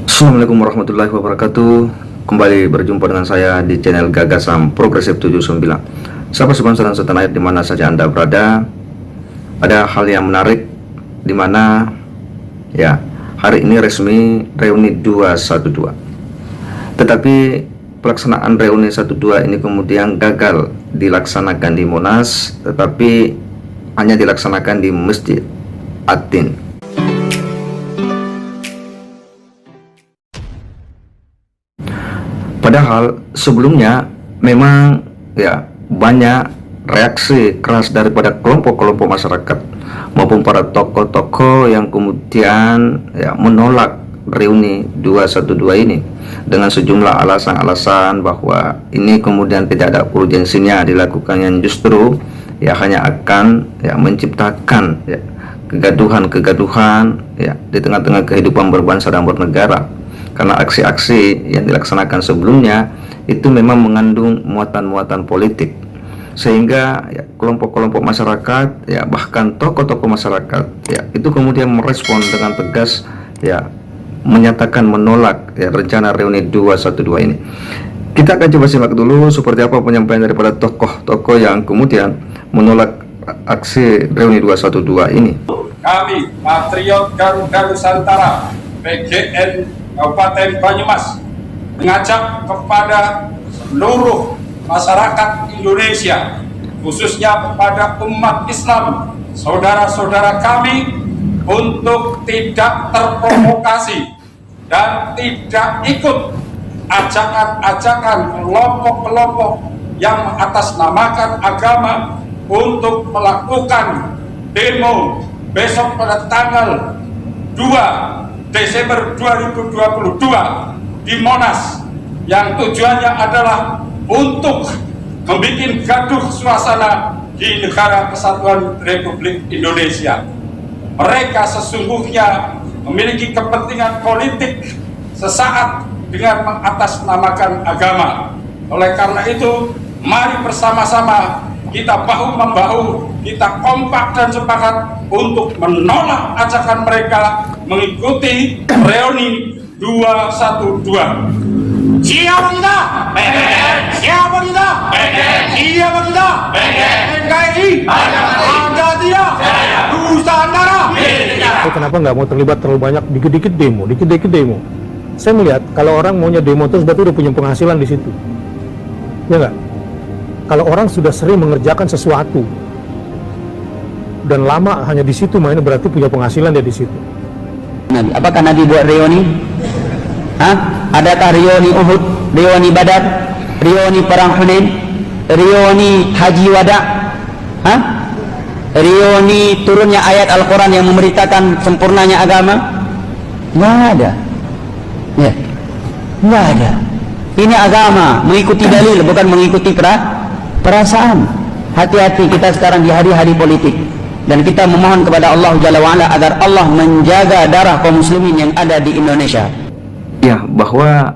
Assalamualaikum warahmatullahi wabarakatuh. Kembali berjumpa dengan saya di channel Gagasan Progresif 79. Sahabat sebangsa dan setanah air di mana saja Anda berada, ada hal yang menarik di mana hari ini resmi reuni 212. Tetapi pelaksanaan reuni 12 ini kemudian gagal dilaksanakan di Monas, tetapi hanya dilaksanakan di Masjid Atin. Padahal sebelumnya memang banyak reaksi keras daripada kelompok-kelompok masyarakat maupun para tokoh-tokoh yang kemudian menolak reuni 212 ini dengan sejumlah alasan-alasan bahwa ini kemudian tidak ada urgensinya dilakukan, yang justru hanya akan menciptakan kegaduhan-kegaduhan di tengah-tengah kehidupan berbangsa dan bernegara. Karena aksi-aksi yang dilaksanakan sebelumnya itu memang mengandung muatan-muatan politik, sehingga kelompok-kelompok masyarakat bahkan tokoh-tokoh masyarakat itu kemudian merespon dengan tegas, menyatakan menolak rencana reuni 212 ini. Kita akan coba simak dulu seperti apa penyampaian daripada tokoh-tokoh yang kemudian menolak aksi reuni 212 ini. Kami Patriot Garuda Nusantara PGN Kabupaten Banyumas mengajak kepada seluruh masyarakat Indonesia, khususnya kepada umat Islam, saudara-saudara kami, untuk tidak terprovokasi dan tidak ikut ajakan-ajakan kelompok-kelompok yang mengatasnamakan agama untuk melakukan demo besok pada tanggal 2 Desember 2022 di Monas, yang tujuannya adalah untuk membuat gaduh suasana di negara Kesatuan Republik Indonesia. Mereka sesungguhnya memiliki kepentingan politik sesaat dengan mengatasnamakan agama. Oleh karena itu, mari bersama-sama kita bahu-membahu, kita kompak dan sepakat untuk menolak ajakan mereka mengikuti reuni 212. Siapa kita? Siapa kita? Siapa kita? NKRI ada tidak? Nusantara. Kenapa nggak mau terlibat terlalu banyak, dikit-dikit demo? Saya melihat kalau orang maunya demo terus berarti udah punya penghasilan di situ, ya nggak? Kalau orang sudah sering mengerjakan sesuatu dan lama hanya di situ mainnya, berarti punya penghasilan dia di situ. Nabi, apakah Nabi buat reuni? Adakah reuni Uhud, reuni Badar, reuni Perang Hunain, reuni Haji Wada? Reuni turunnya ayat Al-Quran yang memberitakan sempurnanya agama? Nggak ada. Ya, nggak ada. Ini agama, mengikuti dalil, bukan mengikuti perasaan. Hati-hati kita sekarang di hari-hari politik, dan kita memohon kepada Allah Jalla wa'ala agar Allah menjaga darah kaum muslimin yang ada di Indonesia. Bahwa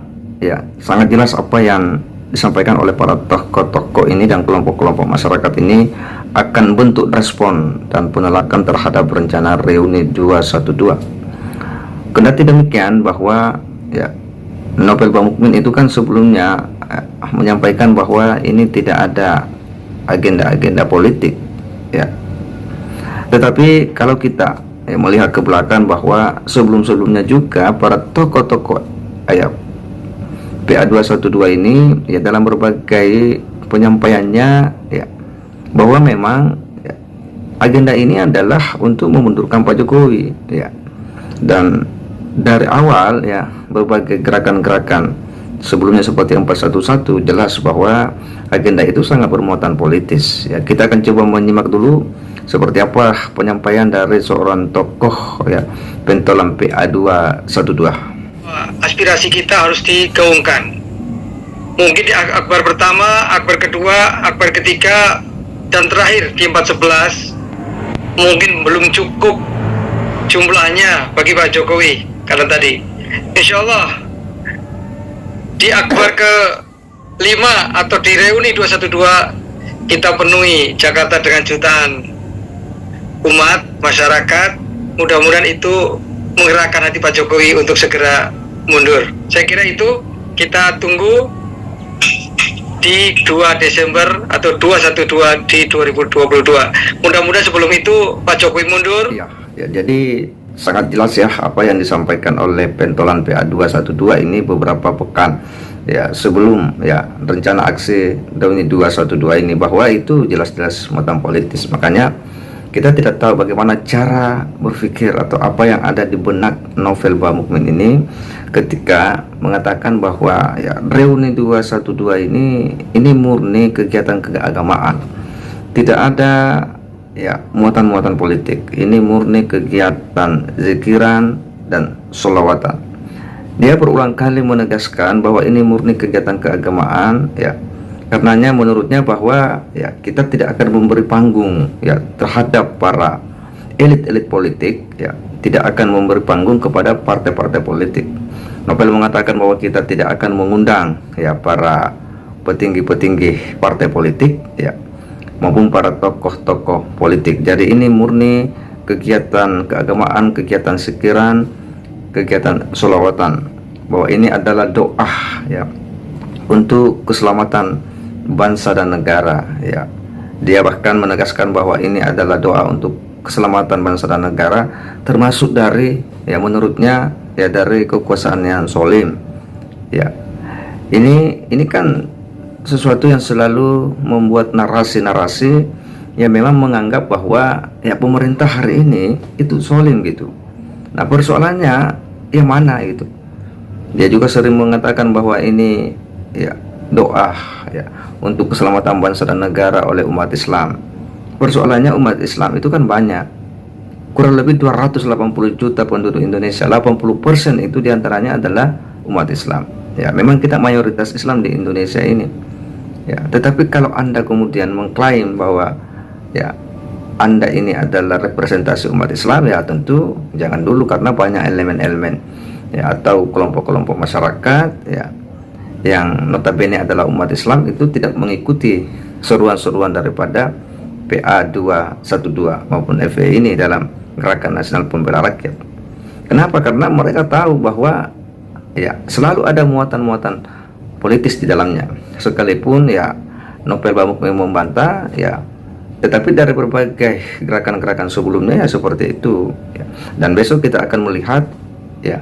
sangat jelas apa yang disampaikan oleh para tokoh-tokoh ini dan kelompok-kelompok masyarakat ini akan bentuk respon dan penolakan terhadap rencana reuni 212. Kendati demikian, bahwa Nobel Bamukmin itu kan sebelumnya menyampaikan bahwa ini tidak ada agenda-agenda politik, Tetapi kalau kita melihat ke belakang, bahwa sebelum-sebelumnya juga para tokoh-tokoh PA212 ini dalam berbagai penyampaiannya bahwa memang agenda ini adalah untuk memundurkan Pak Jokowi, dan dari awal berbagai gerakan-gerakan sebelumnya seperti 411 jelas bahwa agenda itu sangat bermuatan politis. Kita akan coba menyimak dulu seperti apa penyampaian dari seorang tokoh pentolan PA212. Aspirasi kita harus digaungkan. Mungkin di akbar pertama, akbar kedua, akbar ketiga, dan terakhir di 411 mungkin belum cukup jumlahnya bagi Pak Jokowi. Karena tadi insya Allah di akbar ke-5 atau di reuni 212 kita penuhi Jakarta dengan jutaan umat masyarakat. Mudah-mudahan itu menggerakkan hati Pak Jokowi untuk segera mundur. Saya kira itu kita tunggu di 2 Desember atau 212 di 2022. Mudah-mudahan sebelum itu Pak Jokowi mundur. Ya, jadi sangat jelas ya apa yang disampaikan oleh pentolan PA212 ini beberapa pekan ya sebelum ya rencana aksi Reuni 212 ini, bahwa itu jelas-jelas muatan politis. Makanya kita tidak tahu bagaimana cara berpikir atau apa yang ada di benak Novel Bamukmin ini ketika mengatakan bahwa ya Reuni 212 ini murni kegiatan keagamaan, tidak ada ya muatan-muatan politik, ini murni kegiatan zikiran dan sholawatan. Dia berulang kali menegaskan bahwa ini murni kegiatan keagamaan ya, karenanya menurutnya bahwa ya kita tidak akan memberi panggung ya terhadap para elit-elit politik ya, tidak akan memberi panggung kepada partai-partai politik. Novel mengatakan bahwa kita tidak akan mengundang ya para petinggi-petinggi partai politik ya maupun para tokoh-tokoh politik. Jadi ini murni kegiatan keagamaan, kegiatan sikiran, kegiatan sholawatan, bahwa ini adalah doa ya untuk keselamatan bangsa dan negara ya. Dia bahkan menegaskan bahwa ini adalah doa untuk keselamatan bangsa dan negara, termasuk dari ya menurutnya ya dari kekuasaan yang zolim ya. Ini kan sesuatu yang selalu membuat narasi-narasi yang memang menganggap bahwa ya pemerintah hari ini itu zolim gitu. Nah persoalannya yang mana gitu. Dia juga sering mengatakan bahwa ini ya doa ya untuk keselamatan bangsa dan negara oleh umat Islam. Persoalannya umat Islam itu kan banyak, kurang lebih 280 juta penduduk Indonesia, 80% itu diantaranya adalah umat Islam ya. Memang kita mayoritas Islam di Indonesia ini ya, tetapi kalau Anda kemudian mengklaim bahwa ya Anda ini adalah representasi umat Islam, ya tentu jangan dulu, karena banyak elemen-elemen ya atau kelompok-kelompok masyarakat ya yang notabene adalah umat Islam itu tidak mengikuti seruan-seruan daripada PA212 maupun FPI ini dalam Gerakan Nasional Pembela Rakyat. Kenapa? Karena mereka tahu bahwa ya selalu ada muatan-muatan politis di dalamnya. Sekalipun ya Novel Bamukmin membantah ya, tetapi dari berbagai gerakan-gerakan sebelumnya ya seperti itu ya. Dan besok kita akan melihat ya,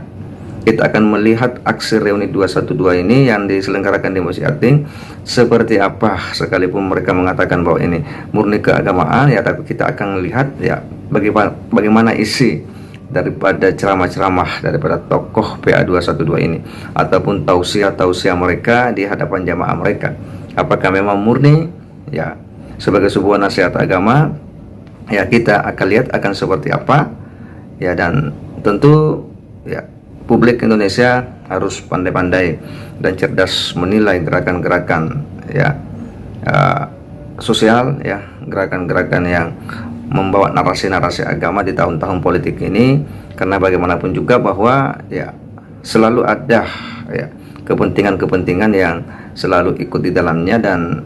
kita akan melihat aksi Reuni 212 ini yang diselenggarakan di Masjid Ating seperti apa. Sekalipun mereka mengatakan bahwa ini murni keagamaan ya, tapi kita akan melihat ya bagaimana isi daripada ceramah-ceramah daripada tokoh PA212 ini, ataupun tausiah-tausiah mereka di hadapan jamaah mereka. Apakah memang murni ya sebagai sebuah nasihat agama ya, kita akan lihat akan seperti apa ya. Dan tentu ya publik Indonesia harus pandai-pandai dan cerdas menilai gerakan-gerakan ya sosial ya, gerakan-gerakan yang membawa narasi-narasi agama di tahun-tahun politik ini, karena bagaimanapun juga bahwa ya selalu ada ya kepentingan-kepentingan yang selalu ikut di dalamnya, dan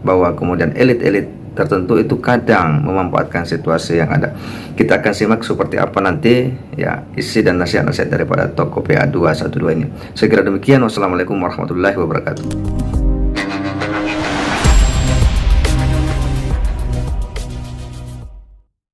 bahwa kemudian elit-elit tertentu itu kadang memanfaatkan situasi yang ada. Kita akan simak seperti apa nanti ya isi dan nasihat-nasihat daripada tokoh PA212 ini. Saya kira demikian. Wassalamualaikum warahmatullahi wabarakatuh.